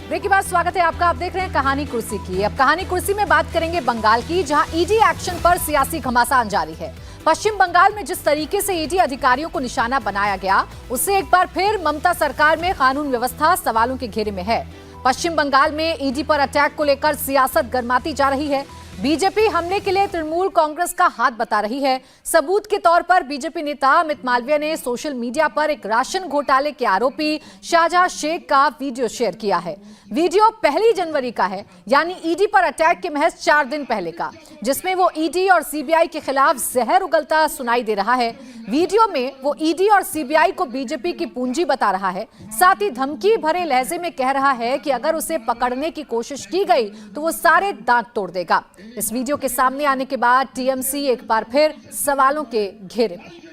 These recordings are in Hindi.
ब्रेक के बाद स्वागत है आपका। आप देख रहे हैं कहानी कुर्सी की। अब कहानी कुर्सी में बात करेंगे बंगाल की, जहां ईडी एक्शन पर सियासी घमासान जारी है। पश्चिम बंगाल में जिस तरीके से ईडी अधिकारियों को निशाना बनाया गया, उससे एक बार फिर ममता सरकार में कानून व्यवस्था सवालों के घेरे में है। पश्चिम बंगाल में ईडी पर अटैक को लेकर सियासत गर्माती जा रही है। बीजेपी हमले के लिए तृणमूल कांग्रेस का हाथ बता रही है। सबूत के तौर पर बीजेपी नेता अमित मालवीय ने सोशल मीडिया पर एक राशन घोटाले के आरोपी शाहजहां शेख का वीडियो शेयर किया है। वीडियो 1 जनवरी का है, यानी ईडी पर अटैक के महज 4 दिन पहले का, जिसमें वो ईडी और सीबीआई के खिलाफ जहर उगलता सुनाई दे रहा है। वीडियो में वो ईडी और सीबीआई को बीजेपी की पूंजी बता रहा है। साथ ही धमकी भरे लहजे में कह रहा है कि अगर उसे पकड़ने की कोशिश की गई तो वो सारे दांत तोड़ देगा। इस वीडियो के सामने आने के बाद टीएमसी एक बार फिर सवालों के घेरे में है।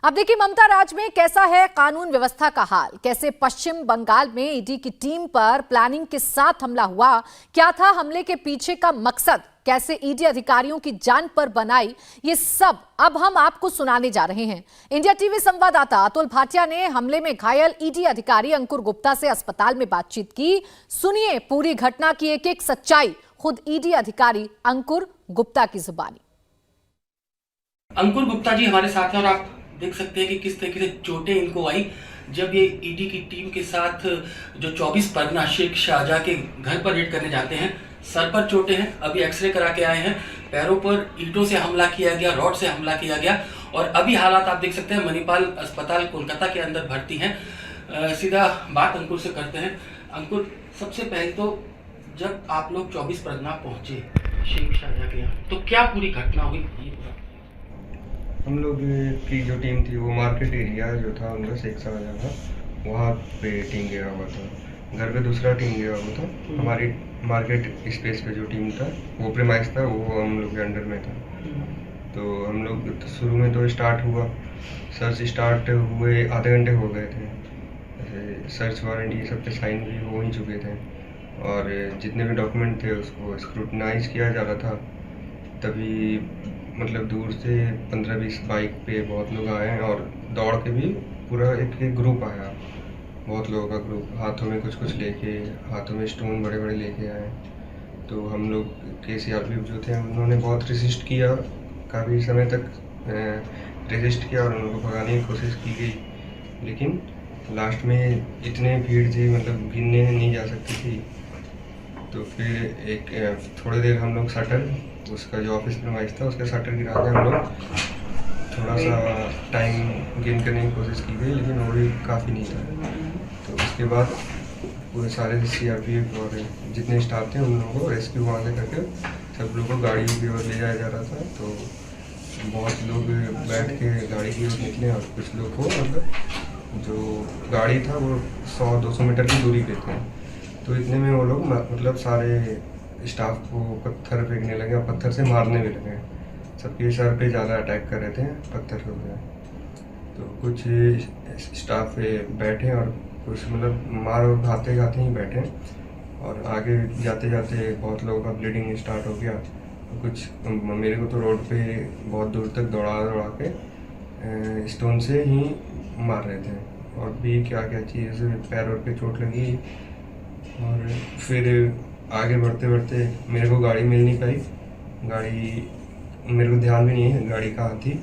अब देखिए ममता राज में कैसा है कानून व्यवस्था का हाल। कैसे पश्चिम बंगाल में ईडी की टीम पर प्लानिंग के साथ हमला हुआ, क्या था हमले के पीछे का मकसद, कैसे ईडी अधिकारियों की जान पर बनाई, ये सब अब हम आपको सुनाने जा रहे हैं। इंडिया टीवी संवाददाता अतुल भाटिया ने हमले में घायल ईडी अधिकारी अंकुर गुप्ता से अस्पताल में बातचीत की। सुनिए पूरी घटना की एक एक सच्चाई, खुद ईडी अधिकारी अंकुर गुप्ता की जुबानी। अंकुर गुप्ता जी हमारे साथ हैं और आप देख सकते हैं कि किस तरीके से चोटें इनको आई जब ये ईडी की टीम के साथ जो 24 परगना शेख शाहजहां के घर पर रेड करने जाते हैं। सर पर चोटें हैं, अभी एक्सरे करा के आए हैं। पैरों पर ईंटों से हमला किया गया, रॉड से हमला किया गया और अभी हालात आप देख सकते हैं मणिपाल अस्पताल कोलकाता के अंदर भर्ती हैं। सीधा बात अंकुर से करते हैं। अंकुर, सबसे पहले तो जब आप लोग 24 परगना पहुंचे शेख शाहजहां के यहाँ, तो क्या पूरी घटना हुई? हम लोग की जो टीम थी वो मार्केट एरिया जो था उनका शेख शाहजहां था, वहाँ पे टीम गया हुआ था। घर पे दूसरा टीम गया हुआ था। हमारी मार्केट स्पेस पे जो टीम था वो प्रीमाइस था, वो हम लोग के अंडर में था। तो हम लोग तो शुरू में तो स्टार्ट हुआ, सर्च स्टार्ट हुए आधे घंटे हो गए थे। ऐसे सर्च वारंट ये सब पे साइन भी हो ही चुके थे और जितने भी डॉक्यूमेंट थे उसको स्क्रूटनाइज किया जा रहा था। तभी मतलब दूर से 15-20 बाइक पे बहुत लोग आए और दौड़ के भी पूरा एक ग्रुप आया, बहुत लोगों का ग्रुप, हाथों में कुछ कुछ लेके, हाथों में स्टोन बड़े बड़े लेके आए। तो हम लोग के सीआरपीएफ जो थे उन्होंने बहुत रेसिस्ट किया, काफ़ी समय तक रेसिस्ट किया और उनको भगाने की कोशिश की गई, लेकिन लास्ट में इतने भीड़ थी मतलब गिनने नहीं जा सकती थी। तो फिर एक थोड़ी देर हम लोग शटर, उसका जो ऑफिस प्रीमाइस था उसका शटर गिरा के हम लोग थोड़ा सा टाइम गेन करने की कोशिश की गई, लेकिन वो भी काफ़ी नहीं था। तो उसके बाद पूरे सारे सीआरपीएफ और जितने स्टाफ थे उन लोगों को रेस्क्यू वहाँ से करके सब लोगों को गाड़ी की ओर ले जाया जा रहा था। तो बहुत लोग बैठ के गाड़ी की ओर निकले और कुछ लोग को मतलब जो गाड़ी था वो 100-200 मीटर की दूरी पे थे। तो इतने में वो लोग मतलब सारे स्टाफ को पत्थर फेंकने लगे और पत्थर से मारने भी लगे। सबके सर पे ज़्यादा अटैक कर रहे थे पत्थर हो गया। तो कुछ स्टाफ बैठे और कुछ मतलब मार और खाते खाते ही बैठे और आगे जाते जाते बहुत लोगों का ब्लीडिंग स्टार्ट हो गया। कुछ मेरे को तो रोड पे बहुत दूर तक दौड़ा के स्टोन से ही मार रहे थे और भी क्या क्या चीज़, पैरों पे चोट लगी। और फिर आगे बढ़ते बढ़ते मेरे को गाड़ी मिल नहीं पाई, गाड़ी मेरे को ध्यान भी नहीं है गाड़ी कहाँ थी।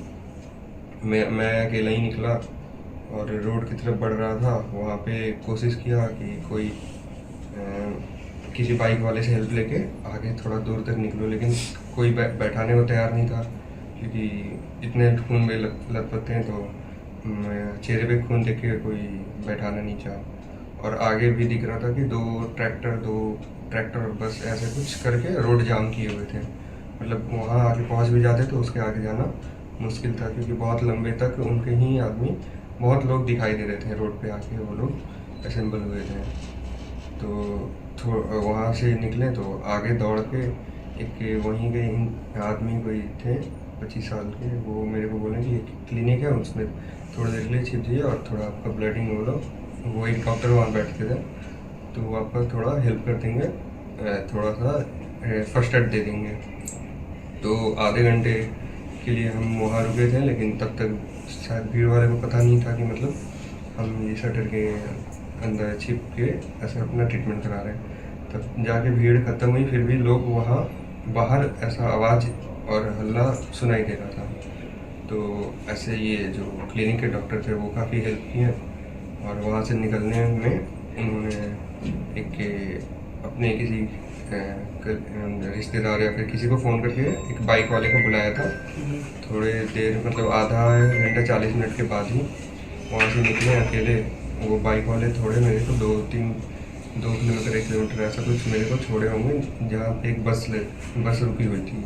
मैं अकेला ही निकला और रोड की तरफ बढ़ रहा था। वहाँ पे कोशिश किया कि कोई किसी बाइक वाले से हेल्प लेके आगे थोड़ा दूर तक निकलो, लेकिन कोई बैठाने को तैयार नहीं था क्योंकि इतने खून में लथपथ थे। तो चेहरे पे खून देख के कोई बैठाना नहीं चाहा। और आगे भी दिख रहा था कि दो ट्रैक्टर और बस ऐसे कुछ करके रोड जाम किए हुए थे। मतलब वहाँ आगे पहुँच भी जाते तो उसके आगे जाना मुश्किल था क्योंकि बहुत लंबे तक उनके ही आदमी, बहुत लोग दिखाई दे रहे थे रोड पे आके, वो लोग असेंबल हुए थे। तो वहाँ से निकले तो आगे दौड़ के एक वहीं के आदमी कोई थे 25 साल के, वो मेरे को बोले कि एक क्लिनिक है उसमें थोड़ी देर के लिए छिप जाइए और थोड़ा आपका ब्लडिंग हो लो। वो एक डॉक्टर वहाँ बैठते थे तो वो आपका थोड़ा हेल्प कर देंगे, थोड़ा सा फर्स्ट एड दे देंगे। तो आधे घंटे के लिए हम वहाँ रुके थे, लेकिन तब तक शायद भीड़ वाले को पता नहीं था कि मतलब हम ये शटर के अंदर छिप के ऐसे अपना ट्रीटमेंट करा रहे हैं। तब जाके भीड़ खत्म हुई, फिर भी लोग वहाँ बाहर ऐसा आवाज़ और हल्ला सुनाई दे रहा था। तो ऐसे ये जो क्लिनिक के डॉक्टर थे वो काफ़ी हेल्प किए, और वहाँ से निकलने में उन्होंने अपने किसी रिश्तेदार या फिर किसी को फ़ोन करके एक बाइक वाले को बुलाया था। थोड़े देर मतलब आधा घंटा 40 मिनट के बाद ही वहाँ से निकले अकेले। वो बाइक वाले थोड़े मेरे को 2 किलोमीटर 1 किलोमीटर ऐसा कुछ मेरे को छोड़े होंगे, जहाँ पे एक बस रुकी हुई थी।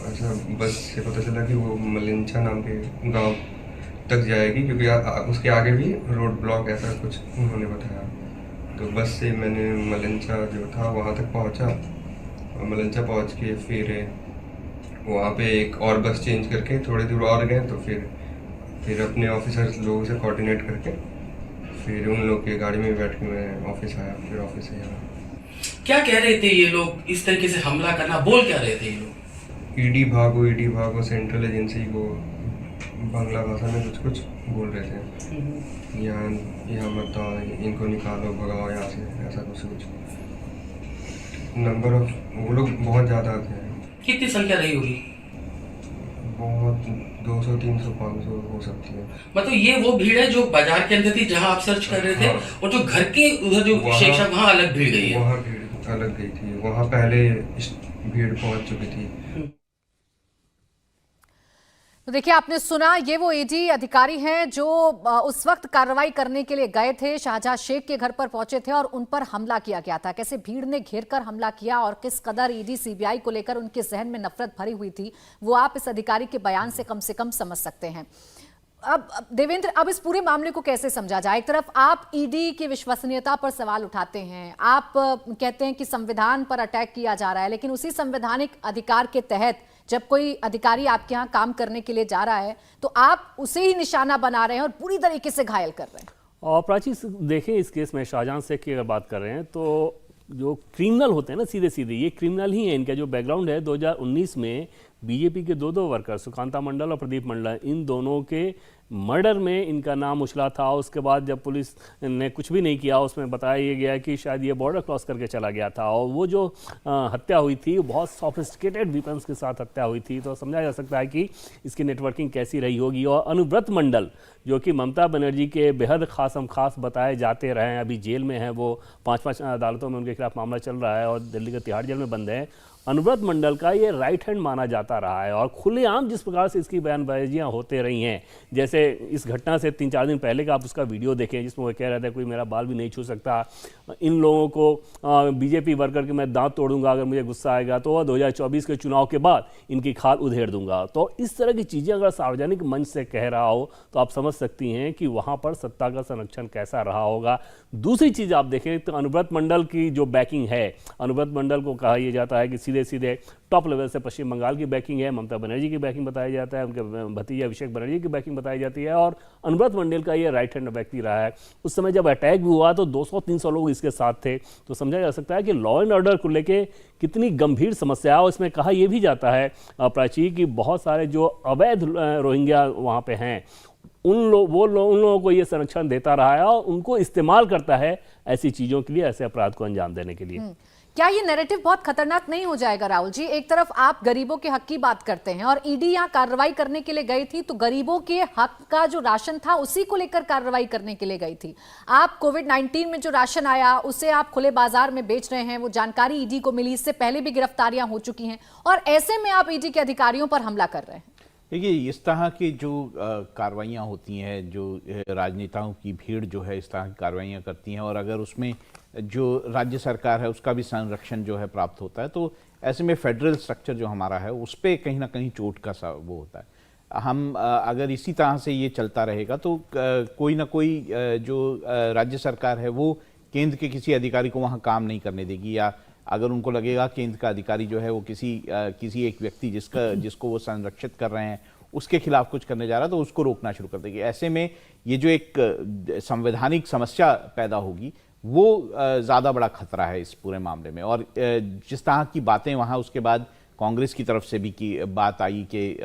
ऐसा बस से पता चला कि वो मलिंचा नाम के गांव तक जाएगी, क्योंकि उसके आगे भी रोड ब्लॉक ऐसा कुछ उन्होंने बताया। तो बस से मैंने मलिंचा जो था वहाँ तक पहुँचा, और मलिंचा पहुँच के फिर वहाँ पे एक और बस चेंज करके थोड़ी दूर और गए। तो फिर अपने ऑफिसर्स लोगों से कोऑर्डिनेट करके फिर उन लोग की गाड़ी में बैठ के मैं ऑफिस आया। फिर ऑफिस से आया। क्या कह रहे थे ये लोग, इस तरीके से हमला करना बोल क्या रहे थे ये लोग? ईडी भागो, सेंट्रल एजेंसी को बांग्ला भाषा में कुछ बोल रहे थे। यहाँ मत आओ, इनको निकालो, भगाओ यहाँ से, ऐसा कुछ। नंबर ऑफ वो लोग बहुत ज़्यादा थे। कितनी संख्या रही होगी? बहुत 200, 300, 500 हो सकती है। मतलब ये वो भीड़ है जो बाजार के अंदर थी जहाँ आप सर्च कर रहे थे, हाँ। और जो घर के उधर जो सेक्शन वहाँ अलग भीड़ गई है? वहाँ भीड़ अलग गई थी, वहाँ पहले भीड़ पहुँच चुकी थी। तो देखिए, आपने सुना, ये वो ईडी अधिकारी हैं जो उस वक्त कार्रवाई करने के लिए गए थे, शाहजहां शेख के घर पर पहुंचे थे और उन पर हमला किया गया था। कैसे भीड़ ने घेरकर हमला किया और किस कदर ईडी सीबीआई को लेकर उनके जहन में नफरत भरी हुई थी, वो आप इस अधिकारी के बयान से कम समझ सकते हैं। अब देवेंद्र, अब इस पूरे मामले को कैसे समझा जाए? एक तरफ आप ईडी की विश्वसनीयता पर सवाल उठाते हैं, आप कहते हैं कि संविधान पर अटैक किया जा रहा है, लेकिन उसी संवैधानिक अधिकार के तहत जब कोई अधिकारी आपके यहाँ काम करने के लिए जा रहा है तो आप उसे ही निशाना बना रहे हैं और पूरी तरीके से घायल कर रहे हैं। और प्राची देखें, इस केस में शाहजहां शेख की अगर बात कर रहे हैं तो जो क्रिमिनल होते हैं ना, सीधे ये क्रिमिनल ही है। इनका जो बैकग्राउंड है, 2019 में बीजेपी के दो वर्कर सुकांता मंडल और प्रदीप मंडल, इन दोनों के मर्डर में इनका नाम उछला था। उसके बाद जब पुलिस ने कुछ भी नहीं किया, उसमें बताया ये गया कि शायद ये बॉर्डर क्रॉस करके चला गया था, और वो जो हत्या हुई थी वो बहुत सॉफिस्टिकेटेड वेपन्स के साथ हत्या हुई थी। तो समझा जा सकता है कि इसकी नेटवर्किंग कैसी रही होगी। और अनुव्रत मंडल जो कि ममता बनर्जी के बेहद खास बताए जाते रहे हैं, अभी जेल में हैं, वो 5 अदालतों में उनके खिलाफ मामला चल रहा है और दिल्ली के तिहाड़ जेल में बंद है। अनुव्रत मंडल का ये राइट हैंड माना जाता रहा है, और खुलेआम जिस प्रकार से इसकी बयानबाजियां होते रही हैं, जैसे इस घटना से 3-4 दिन पहले का आप उसका वीडियो देखें जिसमें वो कह रहा था कोई मेरा बाल भी नहीं छू सकता, इन लोगों को बीजेपी वर्कर के मैं दांत तोड़ दूंगा अगर मुझे गुस्सा आएगा, तो 2024 के चुनाव के बाद इनकी खाल उधेड़ दूंगा। तो इस तरह की चीज़ें अगर सार्वजनिक मंच से कह रहा हो तो आप समझ सकती हैं कि वहाँ पर सत्ता का संरक्षण कैसा रहा होगा। दूसरी चीज़ आप देखें तो अनुव्रत मंडल की जो बैकिंग है, अनुव्रत मंडल को कहा यह जाता है कि सीधे टॉप लेवल से पश्चिम बंगाल की बैकिंग है, ममता बनर्जी की बैकिंग बताया जाता है, उनके भतीजे अभिषेक बनर्जी की बैकिंग बताई जाती है, और अनुव्रत मंडल का ये राइट हैंड व्यक्ति रहा है। उस समय जब अटैक भी हुआ तो 200-300 लोग इसके साथ थे। तो समझा जा सकता है कि लॉ एंड ऑर्डर को लेके कितनी गंभीर समस्या है। इसमें कहा यह भी जाता है प्राची कि बहुत सारे जो अवैध रोहिंग्या वहाँ पे हैं, उन लोगों को ये संरक्षण देता रहा है और उनको इस्तेमाल करता है ऐसी चीज़ों के लिए, ऐसे अपराध को अंजाम देने के लिए। क्या ये नैरेटिव बहुत खतरनाक नहीं हो जाएगा राहुल जी? एक तरफ आप गरीबों के हक की बात करते हैं और ईडी यहाँ कार्रवाई करने के लिए गई थी, तो गरीबों के हक का जो राशन था उसी को लेकर कार्रवाई करने के लिए गई थी। आप कोविड-19 में जो राशन आया उसे आप खुले बाजार में बेच रहे हैं, वो जानकारी ईडी को मिली, इससे पहले भी गिरफ्तारियां हो चुकी हैं, और ऐसे में आप ईडी के अधिकारियों पर हमला कर रहे हैं। देखिए, इस तरह की जो कार्रवाइयाँ होती हैं, जो राजनेताओं की भीड़ जो है इस तरह की कार्रवाइयाँ करती हैं, और अगर उसमें जो राज्य सरकार है उसका भी संरक्षण जो है प्राप्त होता है, तो ऐसे में फेडरल स्ट्रक्चर जो हमारा है उस पर कहीं ना कहीं चोट का सा वो होता है। हम अगर इसी तरह से ये चलता रहेगा तो कोई ना कोई जो राज्य सरकार है वो केंद्र के किसी अधिकारी को वहाँ काम नहीं करने देगी, या अगर उनको लगेगा केंद्र का अधिकारी जो है वो किसी एक व्यक्ति जिसको वो संरक्षित कर रहे हैं उसके खिलाफ कुछ करने जा रहा है तो उसको रोकना शुरू कर देगी। ऐसे में ये जो एक संवैधानिक समस्या पैदा होगी वो ज़्यादा बड़ा खतरा है इस पूरे मामले में। और जिस तरह की बातें वहाँ उसके बाद कांग्रेस की तरफ से भी की बात आई कि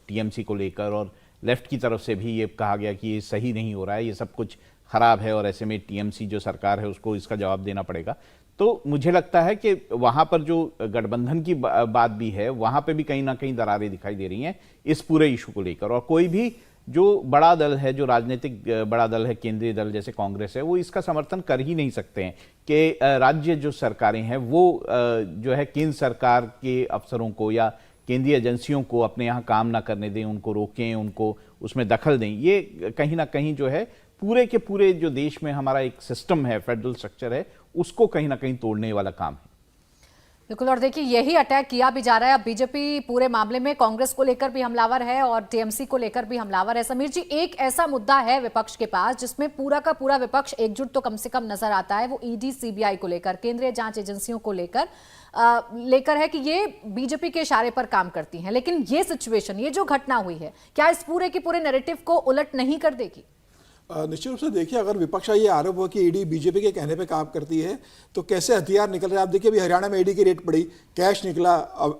टीएमसी को लेकर, और लेफ्ट की तरफ से भी ये कहा गया कि ये सही नहीं हो रहा है, ये सब कुछ खराब है और ऐसे में टीएमसी जो सरकार है उसको इसका जवाब देना पड़ेगा। तो मुझे लगता है कि वहां पर जो गठबंधन की बात भी है, वहां पे भी कहीं ना कहीं दरारें दिखाई दे रही हैं इस पूरे इशू को लेकर। और कोई भी जो बड़ा दल है, जो राजनीतिक बड़ा दल है, केंद्रीय दल जैसे कांग्रेस है, वो इसका समर्थन कर ही नहीं सकते हैं कि राज्य जो सरकारें हैं वो जो है केंद्र सरकार के अफसरों को या केंद्रीय एजेंसियों को अपने यहाँ काम ना करने दें, उनको रोकें, उनको उसमें दखल दें। ये कहीं ना कहीं जो है पूरे के पूरे जो देश में हमारा एक सिस्टम है, फेडरल स्ट्रक्चर है, उसको कहीं ना कहीं तोड़ने वाला काम है। बिल्कुल, और देखिए यही अटैक किया भी जा रहा है। अब बीजेपी पूरे मामले में कांग्रेस को लेकर भी हमलावर है और टीएमसी को लेकर भी हमलावर है। समीर जी, एक ऐसा मुद्दा है विपक्ष के पास जिसमें पूरा का पूरा विपक्ष एकजुट तो कम से कम नजर आता है, वो ईडी सीबीआई को लेकर, केंद्रीय जांच एजेंसियों को लेकर है कि ये बीजेपी के इशारे पर काम करती हैं। लेकिन ये सिचुएशन, ये जो घटना हुई है, क्या इस पूरे के पूरे नैरेटिव को उलट नहीं कर देगी? निश्चित रूप से देखिए, अगर विपक्ष का ये आरोप हो कि ईडी बीजेपी के कहने पे काम करती है तो कैसे हथियार निकल रहे हैं। आप देखिए, अभी हरियाणा में ईडी की रेड पड़ी, कैश निकला,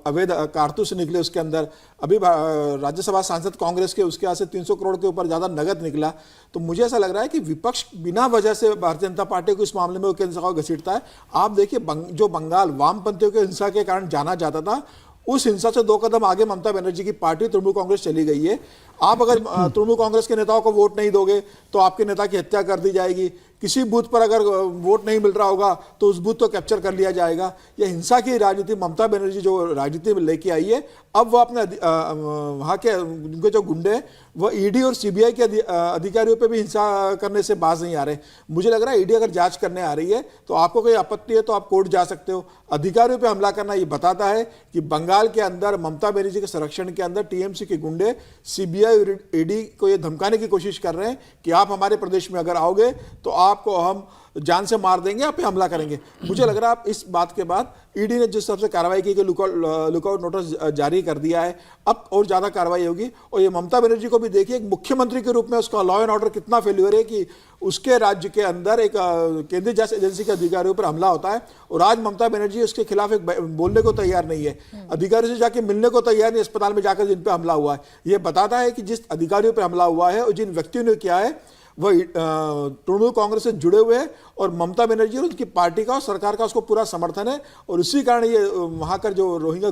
अवैध कारतूस निकले उसके अंदर। अभी राज्यसभा सांसद कांग्रेस के, उसके यहाँ से 300 करोड़ के ऊपर ज़्यादा नगद निकला। तो मुझे ऐसा लग रहा है कि विपक्ष बिना वजह से भारतीय जनता पार्टी को इस मामले में केंद्र सरकार को घसीटता है। आप देखिए, जो बंगाल वामपंथियों के हिंसा के कारण जाना जाता था, उस हिंसा से 2 कदम आगे ममता बनर्जी की पार्टी तृणमूल कांग्रेस चली गई है। आप अगर तृणमूल कांग्रेस के नेताओं को वोट नहीं दोगे तो आपके नेता की हत्या कर दी जाएगी। किसी बूथ पर अगर वोट नहीं मिल रहा होगा तो उस बूथ को कैप्चर कर लिया जाएगा। यह हिंसा की राजनीति ममता बनर्जी जो राजनीति में लेके आई है, अब वो अपने वहाँ के उनके जो गुंडे हैं वो ईडी और सीबीआई के अधिकारियों पे भी हिंसा करने से बाज नहीं आ रहे। मुझे लग रहा है ईडी अगर जांच करने आ रही है तो आपको कोई आपत्ति है तो आप कोर्ट जा सकते हो। अधिकारियों पे हमला करना ये बताता है कि बंगाल के अंदर ममता बनर्जी के संरक्षण के अंदर टीएमसी के गुंडे सीबीआई और ईडी को ये धमकाने की कोशिश कर रहे हैं कि आप हमारे प्रदेश में अगर आओगे तो आपको हम जान से मार देंगे, आप पे हमला करेंगे। मुझे लग रहा है इस बात के बाद ईडी ने जिस तरह से कार्रवाई की कि लुकआउट नोटिस जारी कर दिया है, अब और ज्यादा कार्रवाई होगी। और ये ममता बनर्जी को भी देखिए, एक मुख्यमंत्री के रूप में उसका लॉ एंड ऑर्डर कितना फेल्यूर है कि उसके राज्य के अंदर एक केंद्रीय जांच एजेंसी के अधिकारियों पर हमला होता है और आज ममता बनर्जी उसके खिलाफ एक बोलने को तैयार नहीं है, अधिकारियों से जाके मिलने को तैयार नहीं, अस्पताल में जाकर जिन पे हमला हुआ है। यह बताता है कि जिस अधिकारियों पर हमला हुआ है और जिन व्यक्तियों ने किया है वह तृणमूल कांग्रेस से जुड़े हुए हैं और ममता बनर्जी और उनकी पार्टी का और सरकार का उसको पूरा समर्थन है। और इसी कारण ये वहां कर जो रोहिंग्या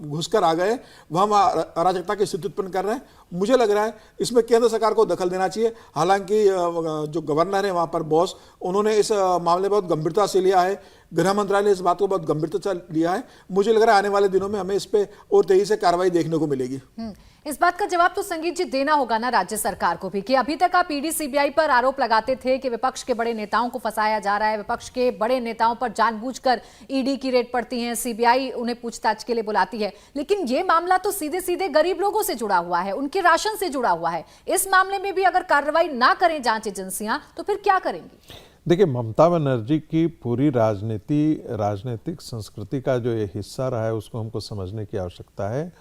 घुसकर आ गए वहां अराजकता की स्थिति उत्पन्न कर रहे हैं। मुझे लग रहा है इसमें केंद्र सरकार को दखल देना चाहिए। हालांकि जो गवर्नर है वहां पर बॉस, उन्होंने इस मामले बहुत गंभीरता से लिया है, गृह मंत्रालय इस बात को बहुत गंभीरता से लिया है। मुझे लग रहा है आने वाले दिनों में हमें इस पे और तेजी से कार्रवाई देखने को मिलेगी। इस बात का जवाब तो संगीत जी देना होगा ना राज्य सरकार को भी कि अभी तक आप ईडी सीबीआई पर आरोप लगाते थे कि विपक्ष के बड़े नेताओं को फंसाया जा रहा है, विपक्ष के बड़े नेताओं पर जानबूझकर ईडी की रेड पड़ती है, सीबीआई उन्हें पूछताछ के लिए बुलाती है। लेकिन ये मामला तो सीधे सीधे गरीब लोगों से जुड़ा हुआ है, उनके राशन से जुड़ा हुआ है। इस मामले में भी अगर कार्रवाई ना करें जांच एजेंसियां तो फिर क्या करेंगी? देखिए, ममता बनर्जी की पूरी राजनीतिक संस्कृति का जो ये हिस्सा रहा है उसको हमको समझने की आवश्यकता है।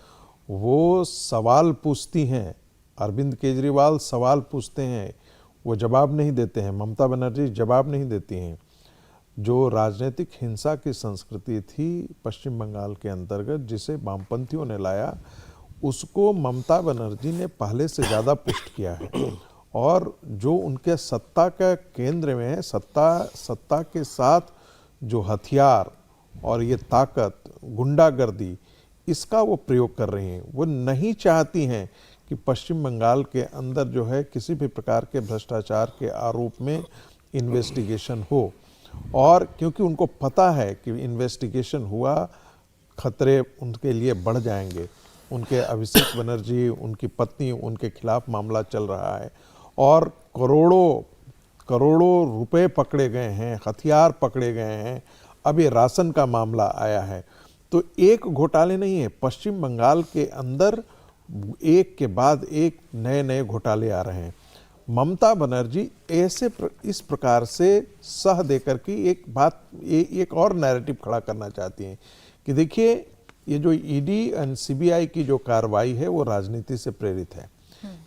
वो सवाल पूछती हैं, अरविंद केजरीवाल सवाल पूछते हैं, वो जवाब नहीं देते हैं। ममता बनर्जी जवाब नहीं देती हैं। जो राजनीतिक हिंसा की संस्कृति थी पश्चिम बंगाल के अंतर्गत, जिसे वामपंथियों ने लाया, उसको ममता बनर्जी ने पहले से ज़्यादा पुष्ट किया है। और जो उनके सत्ता का केंद्र में है, सत्ता के साथ जो हथियार और ये ताकत, गुंडागर्दी, इसका वो प्रयोग कर रही हैं। वो नहीं चाहती हैं कि पश्चिम बंगाल के अंदर जो है किसी भी प्रकार के भ्रष्टाचार के आरोप में इन्वेस्टिगेशन हो। और क्योंकि उनको पता है कि इन्वेस्टिगेशन हुआ खतरे उनके लिए बढ़ जाएंगे। उनके अभिषेक बनर्जी, उनकी पत्नी, उनके खिलाफ मामला चल रहा है और करोड़ों रुपए पकड़े गए हैं, हथियार पकड़े गए हैं। अब ये राशन का मामला आया है। तो एक घोटाले नहीं है, पश्चिम बंगाल के अंदर एक के बाद एक नए नए घोटाले आ रहे हैं। ममता बनर्जी इस प्रकार से सह देकर की एक और नैरेटिव खड़ा करना चाहती हैं कि देखिए, ये जो ईडी एंड सीबीआई की जो कार्रवाई है वो राजनीति से प्रेरित है,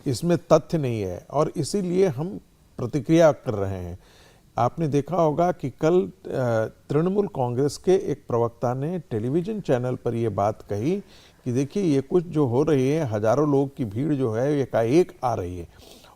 इसमें तथ्य नहीं है और इसीलिए हम प्रतिक्रिया कर रहे हैं। आपने देखा होगा कि कल तृणमूल कांग्रेस के एक प्रवक्ता ने टेलीविजन चैनल पर यह बात कही कि देखिए, ये कुछ जो हो रही है, हजारों लोग की भीड़ जो है एकाएक आ रही है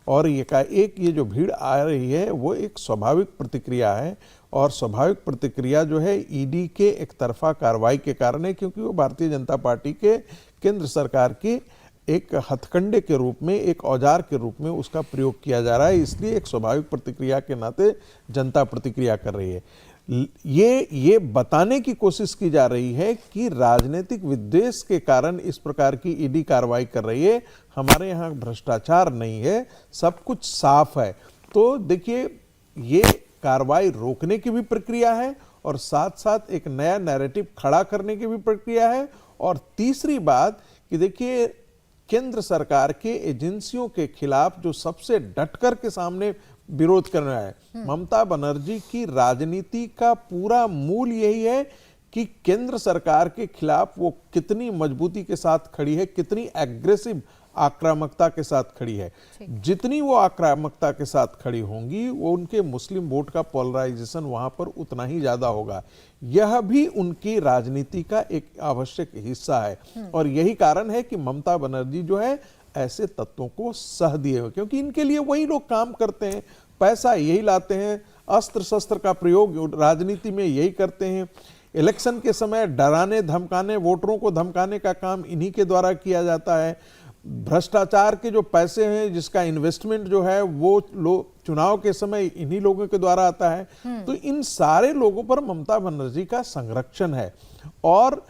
और एकाएक ये जो भीड़ आ रही है वो एक स्वाभाविक प्रतिक्रिया है, और स्वाभाविक प्रतिक्रिया जो है ईडी के एक तरफा कार्रवाई के कारण है, क्योंकि वो भारतीय जनता पार्टी के केंद्र सरकार की एक हथकंडे के रूप में, एक औजार के रूप में उसका प्रयोग किया जा रहा है। इसलिए एक स्वाभाविक प्रतिक्रिया के नाते जनता प्रतिक्रिया कर रही है। ये बताने की कोशिश की जा रही है कि राजनीतिक विद्वेष के कारण इस प्रकार की ईडी कार्रवाई कर रही है, हमारे यहाँ भ्रष्टाचार नहीं है, सब कुछ साफ है। तो देखिए, ये कार्रवाई रोकने की भी प्रक्रिया है और साथ साथ एक नया नैरेटिव खड़ा करने की भी प्रक्रिया है। और तीसरी बात कि देखिए, केंद्र सरकार के एजेंसियों के खिलाफ जो सबसे डटकर के सामने विरोध कर रहा है, ममता बनर्जी की राजनीति का पूरा मूल यही है कि केंद्र सरकार के खिलाफ वो कितनी मजबूती के साथ खड़ी है, कितनी एग्रेसिव आक्रामकता के साथ खड़ी है। जितनी वो आक्रामकता के साथ खड़ी होंगी, वो उनके मुस्लिम वोट का पोलराइजेशन वहां पर उतना ही ज्यादा होगा। यह भी उनकी राजनीति का एक आवश्यक हिस्सा है और यही कारण है कि ममता बनर्जी जो है ऐसे तत्वों को सह दिए हुए, क्योंकि इनके लिए वही लोग काम करते हैं, पैसा यही लाते हैं, अस्त्र शस्त्र का प्रयोग राजनीति में यही करते हैं। इलेक्शन के समय डराने धमकाने, वोटरों को धमकाने का काम इन्हीं के द्वारा किया जाता है। भ्रष्टाचार के जो पैसे हैं, जिसका इन्वेस्टमेंट जो है वो चुनाव के समय इन्हीं लोगों के द्वारा आता है। तो इन सारे लोगों पर ममता बनर्जी का संरक्षण है और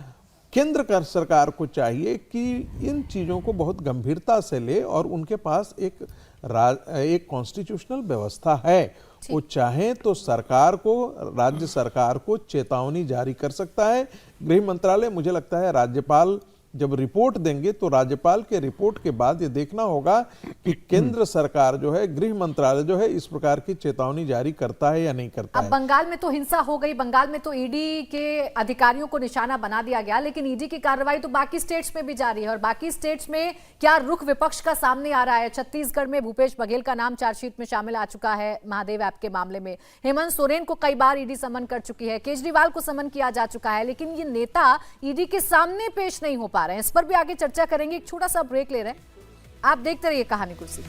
केंद्र सरकार को चाहिए कि इन चीजों को बहुत गंभीरता से ले और उनके पास एक कॉन्स्टिट्यूशनल व्यवस्था है। वो चाहे तो सरकार को, राज्य सरकार को चेतावनी जारी कर सकता है। गृह मंत्रालय, मुझे लगता है राज्यपाल जब रिपोर्ट देंगे तो राज्यपाल के रिपोर्ट के बाद ये देखना होगा कि केंद्र सरकार जो है, गृह मंत्रालय जो है, इस प्रकार की चेतावनी जारी करता है या नहीं करता है। अब बंगाल में तो हिंसा हो गई, बंगाल में तो ईडी के अधिकारियों को निशाना बना दिया गया, लेकिन ईडी की कार्रवाई तो बाकी स्टेट्स में भी जारी है और बाकी स्टेट्स में क्या रुख विपक्ष का सामने आ रहा है। छत्तीसगढ़ में भूपेश बघेल का नाम चार्जशीट में शामिल आ चुका है महादेव ऐप के मामले में। हेमंत सोरेन को कई बार ईडी समन कर चुकी है, केजरीवाल को समन किया जा चुका है, लेकिन ये नेता ईडी के सामने पेश नहीं हो पा रहे हैं। इस पर भी आगे चर्चा करेंगे। एक छोटा सा ब्रेक ले रहे हैं, आप देखते रहिए कहानी कुर्सी।